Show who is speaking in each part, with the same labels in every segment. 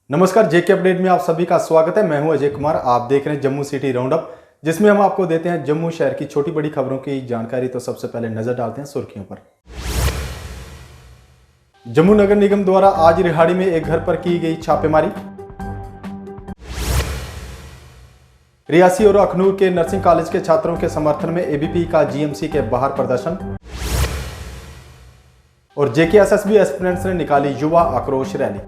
Speaker 1: नमस्कार, जेके अपडेट में आप सभी का स्वागत है। मैं हूं अजय कुमार। आप देख रहे हैं जम्मू सिटी राउंड अप, जिसमें हम आपको देते हैं जम्मू शहर की छोटी बड़ी खबरों की जानकारी। तो सबसे पहले नजर डालते हैं सुर्खियों पर। जम्मू नगर निगम द्वारा आज रिहाड़ी में एक घर पर की गई छापेमारी। रियासी और अखनूर के नर्सिंग कॉलेज के छात्रों के समर्थन में एबीपी का जीएमसी के बाहर प्रदर्शन। और जेकेएसएसबी एस्पिरेंट्स ने निकाली युवा आक्रोश रैली।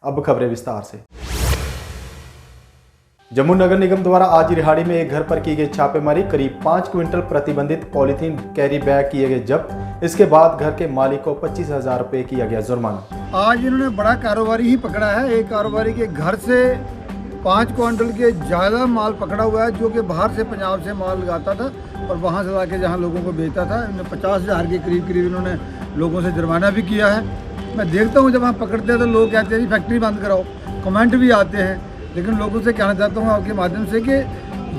Speaker 1: अब खबरें विस्तार से। जम्मू नगर निगम द्वारा आज रिहाड़ी में एक घर पर की गई छापेमारी। करीब 5 क्विंटल प्रतिबंधित पॉलीथीन कैरी बैग किए गए जब्त। इसके बाद घर के मालिक को 25,000 रुपए किया गया जुर्माना।
Speaker 2: आज इन्होंने बड़ा कारोबारी ही पकड़ा है। एक कारोबारी के घर से 5 क्विंटल के ज़्यादा माल पकड़ा हुआ है, जो कि बाहर से पंजाब से माल लगाता था और वहाँ से लाके जहाँ लोगों को बेचता था। इन्होंने 50,000 के करीब इन्होंने लोगों से जुर्माना भी किया है। मैं देखता हूँ जब हम पकड़ते हैं तो लोग कहते हैं जी फैक्ट्री बंद कराओ, कमेंट भी आते हैं। लेकिन लोगों से कहना चाहता हूँ आपके माध्यम से कि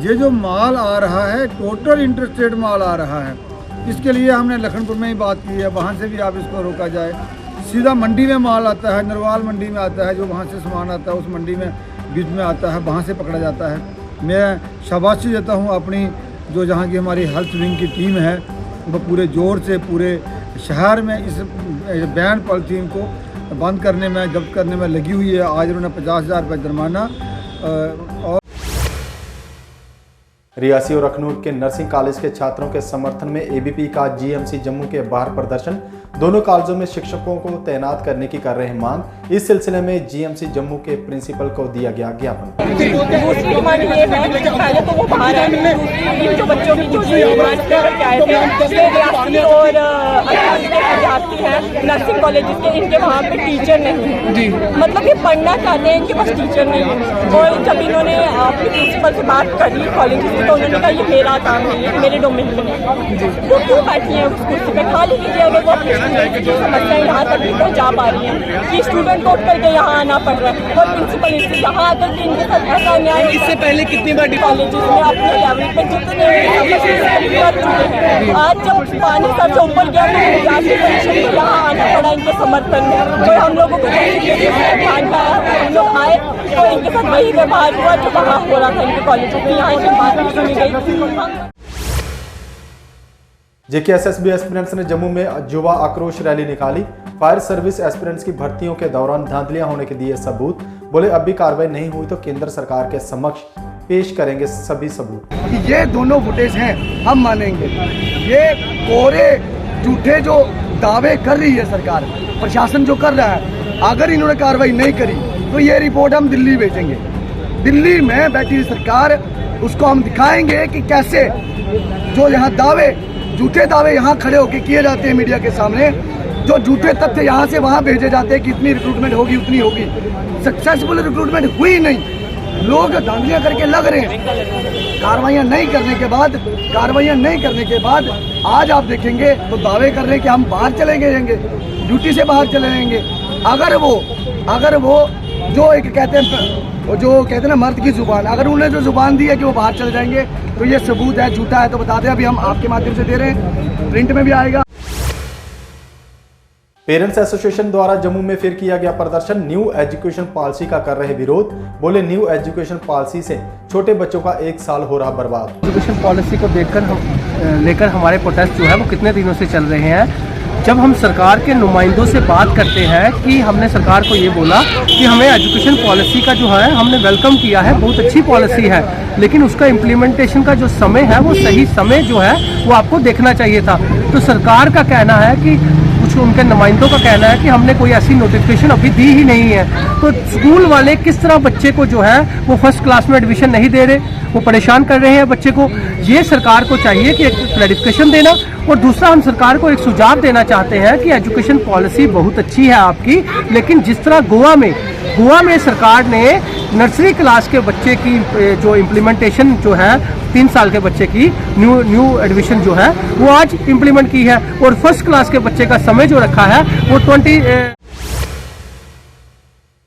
Speaker 2: ये जो माल आ रहा है टोटल इंटरस्टेट माल आ रहा है। इसके लिए हमने लखनपुर में ही बात की है, वहाँ से भी आप इसको रोका जाए। सीधा मंडी में माल आता है, नरवाल मंडी में आता है, जो वहाँ से सामान आता है उस मंडी में बीच में आता है, वहाँ से पकड़ा जाता है। मैं शाबाशी देता हूँ अपनी जो जहाँ की हमारी हेल्थ विंग की टीम है, वो पूरे जोर से पूरे शहर में इस बैन पॉलीथीन को बंद करने में, जब्त करने में लगी हुई है। आज उन्होंने 50,000 रुपये जुर्माना। और
Speaker 1: रियासी और अखनूर के नर्सिंग कॉलेज के छात्रों के समर्थन में एबीपी का जीएमसी जम्मू के बाहर प्रदर्शन। दोनों कॉलेजों में शिक्षकों को तैनात करने की कर रहे हैं मांग। इस सिलसिले में जीएमसी जम्मू के प्रिंसिपल को दिया गया ज्ञापन।
Speaker 3: दूसरी डिमांड ये है कि पहले तो वो बाहर आए, जो बच्चों की जो डिमांड करके आए थे, रियासी और विद्यार्थी हैं नर्सिंग कॉलेज के, इनके वहाँ पे टीचर नहीं है। मतलब ये पढ़ना चाहते हैं, इनके पास टीचर नहीं है। और जब इन्होंने अपने प्रिंसिपल से बात करी कॉलेज की, तो उन्होंने कहा ये मेरा काम नहीं है, मेरे डोमेन में है। वो क्यों बैठी है उस कुर्सी पे? खाली कीजिए। अगर वो समस्या यहाँ तक नहीं पहुँचा पा रही है कि स्टूडेंट को करके यहाँ आना पड़ रहा है और प्रिंसिपल इससे यहाँ आकर के इनके साथ ऐसा अन्याय। इससे पहले कितनी बार कॉलेज में अपने लेवल पे जितने कर चुके हैं, आज जब पानी सर से ऊपर गया तो परिषद को यहाँ आना पड़ा इनके समर्थन में। तो हम लोगों को हम लोग आए तो इनके साथ वही व्यवहार हुआ जो वहाँ हो रहा था इनके कॉलेज में। यहाँ इनकी बात नहीं सुनी गई।
Speaker 1: जेकेएसएसबी एस्पिरेंट्स ने जम्मू में युवा आक्रोश रैली निकाली। फायर सर्विस एस्पिरेंट्स की भर्तियों के दौरान धांधलियां होने के दिए सबूत। बोले अब भी कार्रवाई नहीं हुई तो केंद्र सरकार के समक्ष पेश करेंगे सभी सबूत।
Speaker 2: ये दोनों फुटेज हैं, हम मानेंगे। ये कोरे झूठे जो दावे कर रही है सरकार, प्रशासन जो कर रहा है, अगर इन्होंने कार्रवाई नहीं करी तो ये रिपोर्ट हम दिल्ली भेजेंगे। दिल्ली में बैठी सरकार, उसको हम दिखाएंगे कि कैसे जो यहाँ दावे, झूठे दावे यहाँ खड़े होकर किए जाते हैं मीडिया के सामने, जो झूठे तथ्य यहाँ से वहाँ भेजे जाते हैं कि इतनी रिक्रूटमेंट होगी उतनी होगी। सक्सेसफुल रिक्रूटमेंट हुई नहीं, लोग धांधलियाँ करके लग रहे हैं। कार्रवाइयाँ नहीं करने के बाद आज आप देखेंगे तो दावे कर रहे हैं कि हम बाहर चले जाएंगे, ड्यूटी से बाहर चले जाएंगे। अगर वो जो एक कहते हैं ना मर्द की जुबान, अगर उन्हें जो जुबान दी है कि वो बाहर चले जाएंगे, तो ये सबूत है, झूठा है। तो बता दें, अभी हम आपके माध्यम से दे रहे हैं, प्रिंट में भी आएगा।
Speaker 1: पेरेंट्स एसोसिएशन द्वारा जम्मू में फिर किया गया प्रदर्शन। न्यू एजुकेशन पॉलिसी का कर रहे विरोध। बोले न्यू एजुकेशन पॉलिसी से छोटे बच्चों का 1 साल हो रहा बर्बाद।
Speaker 4: एजुकेशन पॉलिसी को लेकर हमारे प्रोटेस्ट जो है वो कितने दिनों से चल रहे हैं। जब हम सरकार के नुमाइंदों से बात करते हैं कि हमने सरकार को ये बोला कि हमें एजुकेशन पॉलिसी का जो है हमने वेलकम किया है, बहुत अच्छी पॉलिसी है, लेकिन उसका इम्प्लीमेंटेशन का जो समय है वो सही समय जो है वो आपको देखना चाहिए था। तो सरकार का कहना है कि कुछ उनके नुमाइंदों का कहना है कि हमने कोई ऐसी नोटिफिकेशन अभी दी ही नहीं है। तो स्कूल वाले किस तरह बच्चे को जो है वो फर्स्ट क्लास में एडमिशन नहीं दे रहे, वो परेशान कर रहे हैं बच्चे को। ये सरकार को चाहिए कि एक क्लैरिफिकेशन देना। और दूसरा, हम सरकार को एक सुझाव देना चाहते हैं कि एजुकेशन पॉलिसी बहुत अच्छी है आपकी, लेकिन जिस तरह गोवा में सरकार ने नर्सरी क्लास के बच्चे की जो इम्प्लीमेंटेशन जो है 3 साल के बच्चे की न्यू एडमिशन जो है वो आज इम्प्लीमेंट की है, और फर्स्ट क्लास के बच्चे का समय जो रखा है वो 20।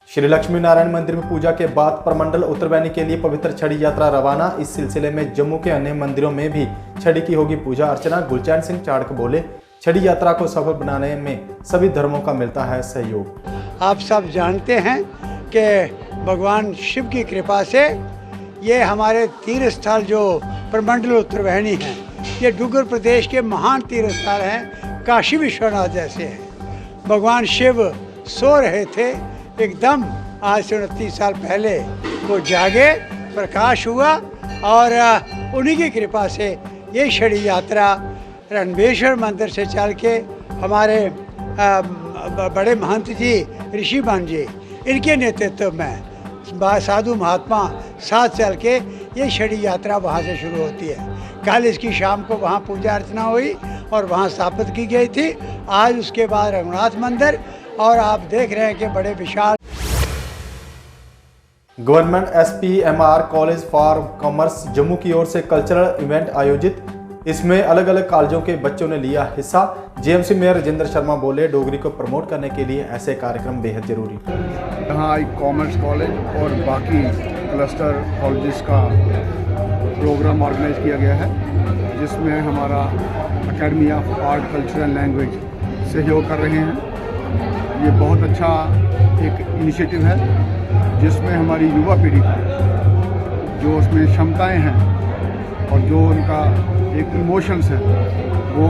Speaker 1: श्री लक्ष्मी नारायण मंदिर में पूजा के बाद प्रमंडल उत्तरवैनी के लिए पवित्र छड़ी यात्रा रवाना। इस सिलसिले में जम्मू के अन्य मंदिरों में भी छड़ी की होगी पूजा अर्चना। गुलचैन सिंह चाड़क बोले, छड़ी यात्रा को सफल बनाने में सभी धर्मों का मिलता है सहयोग।
Speaker 5: आप सब जानते हैं कि भगवान शिव की कृपा से ये हमारे तीर्थ स्थल जो प्रमंडल उत्तरवाहिनी हैं, ये डुग्गर प्रदेश के महान तीर्थ स्थल हैं, काशी विश्वनाथ जैसे हैं। भगवान शिव सो रहे थे, एकदम आज से 29 साल पहले वो जागे, प्रकाश हुआ और उन्हीं की कृपा से ये छड़ी यात्रा रणबेश्वर मंदिर से चल के हमारे बड़े महंत जी ऋषि बन जी, इनके नेतृत्व में साधु महात्मा साथ चल के ये छड़ी यात्रा वहाँ से शुरू होती है। कल इसकी शाम को वहाँ पूजा अर्चना हुई और वहाँ स्थापित की गई थी। आज उसके बाद रघुनाथ मंदिर, और आप देख रहे हैं कि बड़े विशाल
Speaker 1: government SPMR college for commerce Jammu की ओर से कल्चरल इवेंट आयोजित, इसमें अलग अलग कॉलेजों के बच्चों ने लिया हिस्सा। GMC मेयर राजेंद्र शर्मा बोले, डोगरी को प्रमोट करने के लिए ऐसे कार्यक्रम बेहद जरूरी।
Speaker 2: यहाँ एक कॉमर्स कॉलेज और बाकी क्लस्टर कॉलेजेस का प्रोग्राम ऑर्गेनाइज किया गया है, जिसमें हमारा academy of art culture and language सहयोग कर रहे हैं। ये बहुत अच्छा एक इनिशिएटिव है, जिसमें हमारी युवा पीढ़ी को जो उसमें क्षमताएं हैं और जो उनका एक इमोशंस है वो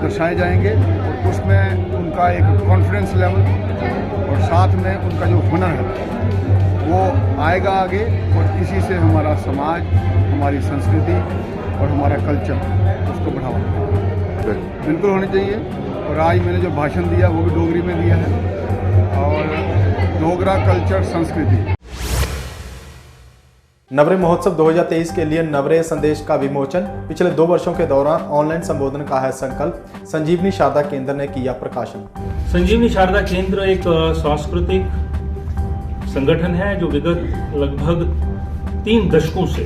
Speaker 2: दर्शाए जाएंगे, और उसमें उनका एक कॉन्फिडेंस लेवल और साथ में उनका जो हुनर है वो आएगा आगे, और इसी से हमारा समाज, हमारी संस्कृति और हमारा कल्चर उसको बढ़ावा बिल्कुल होनी चाहिए। और आज मैंने जो भाषण दिया वो भी डोगरी में दिया है, और डोगरा कल्चर संस्कृति।
Speaker 1: नवरे महोत्सव 2023 के लिए नवरे संदेश का विमोचन। पिछले 2 वर्षों के दौरान ऑनलाइन संबोधन का है संकल्प। संजीवनी शारदा केंद्र ने किया प्रकाशन।
Speaker 6: संजीवनी शारदा केंद्र एक सांस्कृतिक संगठन है जो विगत लगभग 3 दशकों से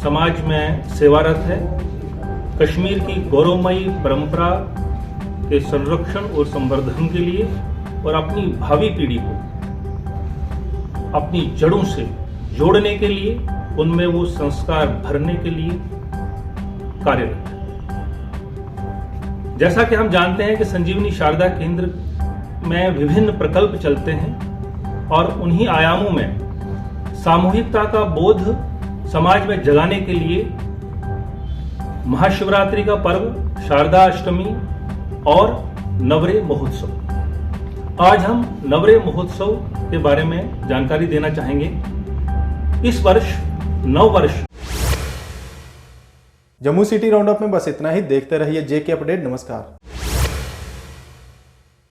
Speaker 6: समाज में सेवारत है। कश्मीर की गौरवमयी परंपरा के संरक्षण और संवर्धन के लिए और अपनी भावी पीढ़ी को अपनी जड़ों से जोड़ने के लिए, उनमें वो संस्कार भरने के लिए कार्यरत है। जैसा कि हम जानते हैं कि संजीवनी शारदा केंद्र में विभिन्न प्रकल्प चलते हैं और उन्हीं आयामों में सामूहिकता का बोध समाज में जगाने के लिए महाशिवरात्रि का पर्व, शारदा अष्टमी और नवरे महोत्सव। आज हम नवरे महोत्सव के बारे में जानकारी देना चाहेंगे। इस वर्ष 9 वर्ष।
Speaker 1: जम्मू सिटी राउंड अप में बस इतना ही। देखते रहिए JK अपडेट। नमस्कार।